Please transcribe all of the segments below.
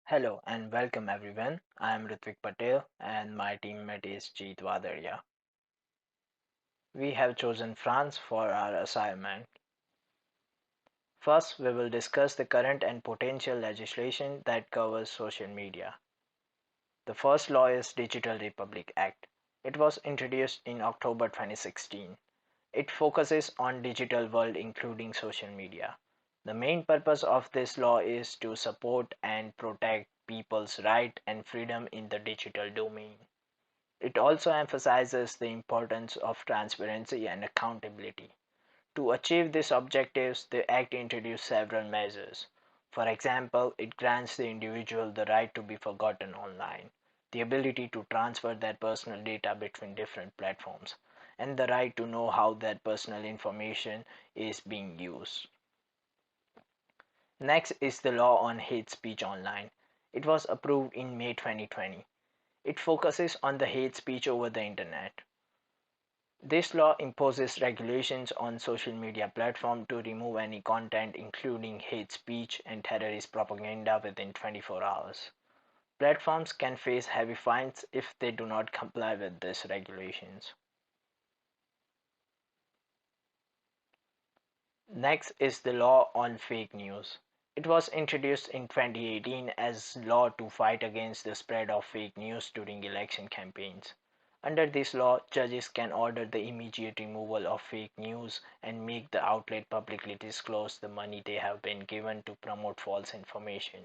Hello and welcome everyone. I am Ritvik Patel and my teammate is Jeet Wadaria. We have chosen France for our assignment. First, we will discuss the current and potential legislation that covers social media. The first law is Digital Republic Act. It was introduced in October 2016. It focuses on digital world including social media. The main purpose of this law is to support and protect people's right and freedom in the digital domain. It also emphasizes the importance of transparency and accountability. To achieve these objectives, the Act introduced several measures. For example, it grants the individual the right to be forgotten online, the ability to transfer their personal data between different platforms, and the right to know how that personal information is being used. Next is the law on hate speech online. It was approved in May 2020. It focuses on the hate speech over the internet. This law imposes regulations on social media platforms to remove any content including hate speech and terrorist propaganda within 24 hours. Platforms can face heavy fines if they do not comply with these regulations. Next is the law on fake news. It was introduced in 2018 as law to fight against the spread of fake news during election campaigns. Under this law, judges can order the immediate removal of fake news and make the outlet publicly disclose the money they have been given to promote false information.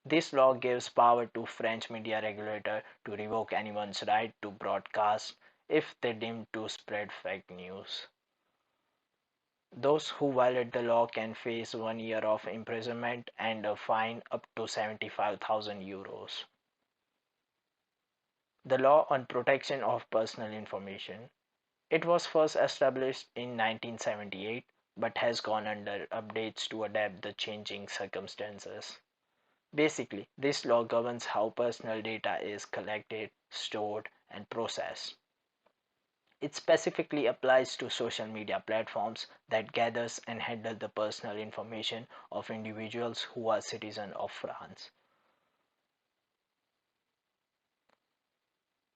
This law gives power to French media regulator to revoke anyone's right to broadcast if they deem to spread fake news. Those who violate the law can face 1 year of imprisonment and a fine up to 75,000 euros. The law on protection of personal information. It was first established in 1978 but has gone under updates to adapt the changing circumstances. Basically, this law governs how personal data is collected, stored, and processed. It specifically applies to social media platforms that gathers and handle the personal information of individuals who are citizens of France.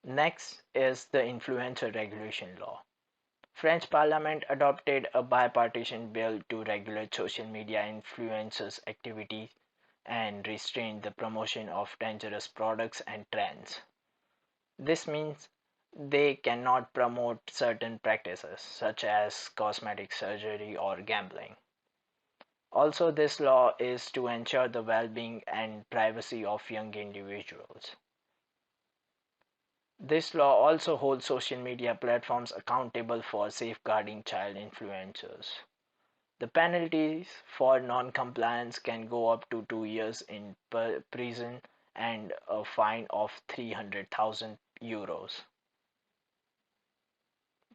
Next is the influencer regulation law. French parliament adopted a bipartisan bill to regulate social media influencers' activities and restrain the promotion of dangerous products and trends. This means they cannot promote certain practices such as cosmetic surgery or gambling. Also, this law is to ensure the well-being and privacy of young individuals. This law also holds social media platforms accountable for safeguarding child influencers. The penalties for non-compliance can go up to 2 years in prison and a fine of 300,000 euros.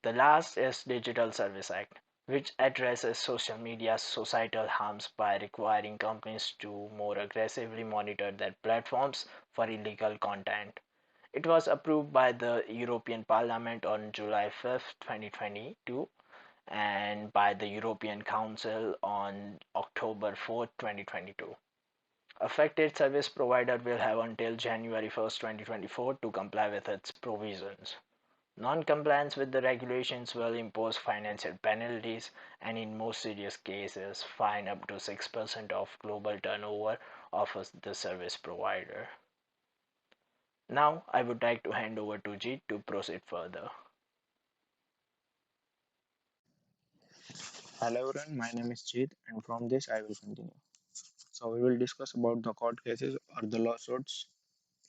The last is Digital Service Act, which addresses social media's societal harms by requiring companies to more aggressively monitor their platforms for illegal content. It was approved by the European Parliament on July 5, 2022 and by the European Council on October 4, 2022. Affected service provider will have until January 1st, 2024 to comply with its provisions. Non-compliance with the regulations will impose financial penalties and in most serious cases fine up to 6% of global turnover of the service provider. Now I would like to hand over to Jeet to proceed further. Hello everyone, my name is Jeet and from this I will continue. So we will discuss about the court cases or the lawsuits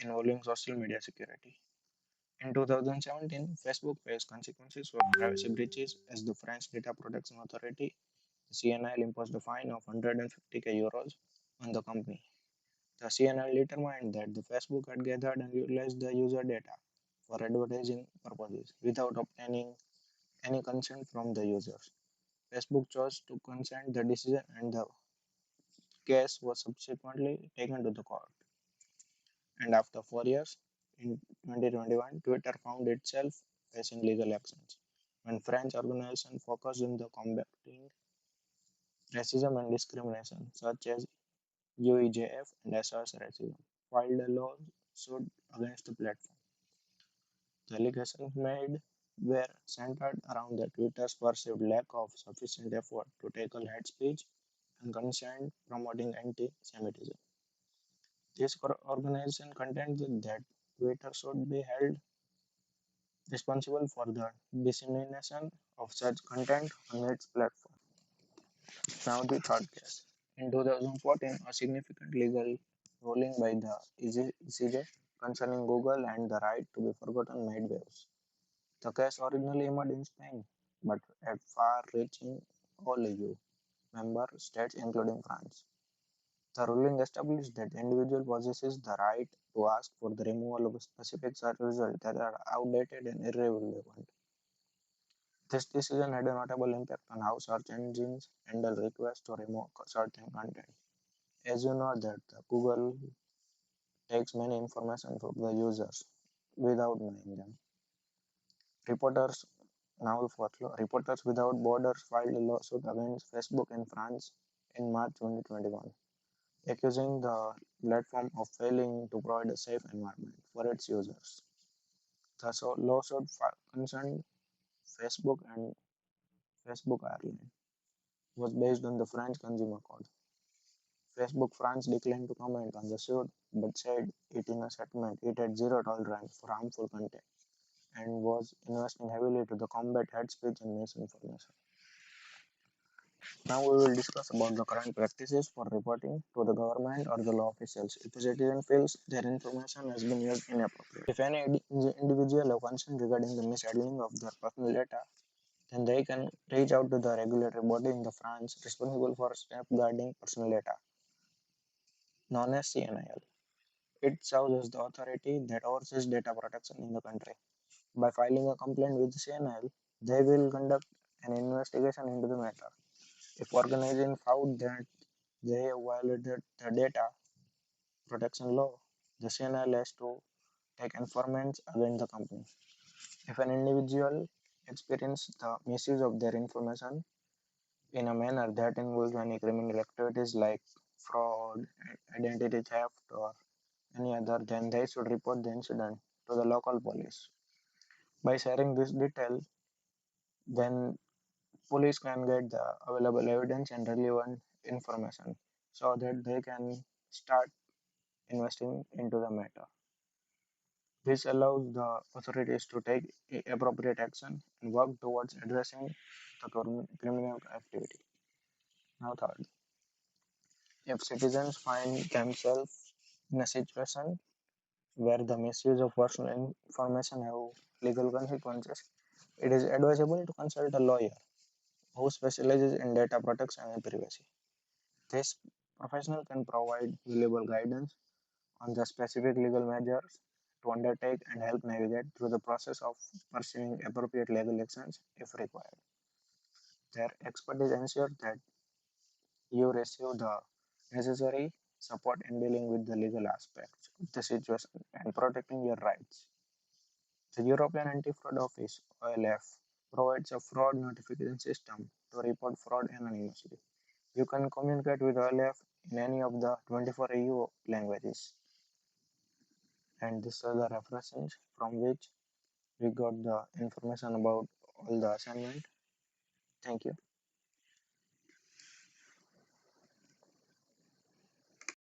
involving social media security. In 2017, Facebook faced consequences for privacy breaches as the French Data Protection Authority, the CNIL, imposed a fine of 150k euros on the company. The CNIL determined that the Facebook had gathered and utilized the user data for advertising purposes without obtaining any consent from the users. Facebook chose to consent the decision and the case was subsequently taken to the court. And after 4 years, in 2021, Twitter found itself facing legal actions when French organizations focused on the combating racism and discrimination, such as UEJF, and SOS Racism filed a lawsuit against the platform. The allegations made were centered around the Twitter's perceived lack of sufficient effort to tackle hate speech and concern promoting anti-Semitism. This organization contended that Twitter should be held responsible for the dissemination of such content on its platform. Now, the third case. In 2014, a significant legal ruling by the ECJ concerning Google and the right to be forgotten made waves. The case originally emerged in Spain, but had far-reaching all EU member states, including France. The ruling established that individual possesses the right to ask for the removal of specific search results that are outdated and irrelevant. This decision had a notable impact on how search engines handle requests to remove certain content. As you know that Google takes many information from the users without knowing them. Reporters Reporters Without Borders filed a lawsuit against Facebook in France in March 2021, accusing the platform of failing to provide a safe environment for its users. The lawsuit concerned Facebook and Facebook Ireland was based on the French Consumer Code. Facebook France declined to comment on the suit but said it in a statement it had zero tolerance for harmful content and was investing heavily to the combat hate speech and misinformation. Now we will discuss about the current practices for reporting to the government or the law officials if a citizen feels their information has been used inappropriately. If any individual have concern regarding the mishandling of their personal data, then they can reach out to the regulatory body in the France responsible for safeguarding personal data, known as CNIL. It serves as the authority that oversees data protection in the country. By filing a complaint with CNIL, they will conduct an investigation into the matter. If organization found that they have violated the data protection law, the CNIL has to take enforcement against the company. If an individual experiences the misuse of their information in a manner that involves any criminal activities like fraud, identity theft, or any other, then they should report the incident to the local police. By sharing this detail, then police can get the available evidence and relevant information so that they can start investing into the matter. This allows the authorities to take appropriate action and work towards addressing the criminal activity. Now, third, if citizens find themselves in a situation where the misuse of personal information have legal consequences, it is advisable to consult a lawyer who specializes in data protection and privacy. This professional can provide valuable guidance on the specific legal measures to undertake and help navigate through the process of pursuing appropriate legal actions if required. Their expertise ensures that you receive the necessary support in dealing with the legal aspects of the situation and protecting your rights. The European Anti-Fraud Office (OLF) provides a fraud notification system to report fraud anonymously. You can communicate with OLF in any of the 24 EU languages, and these are the references from which we got the information about all the assignment. Thank you.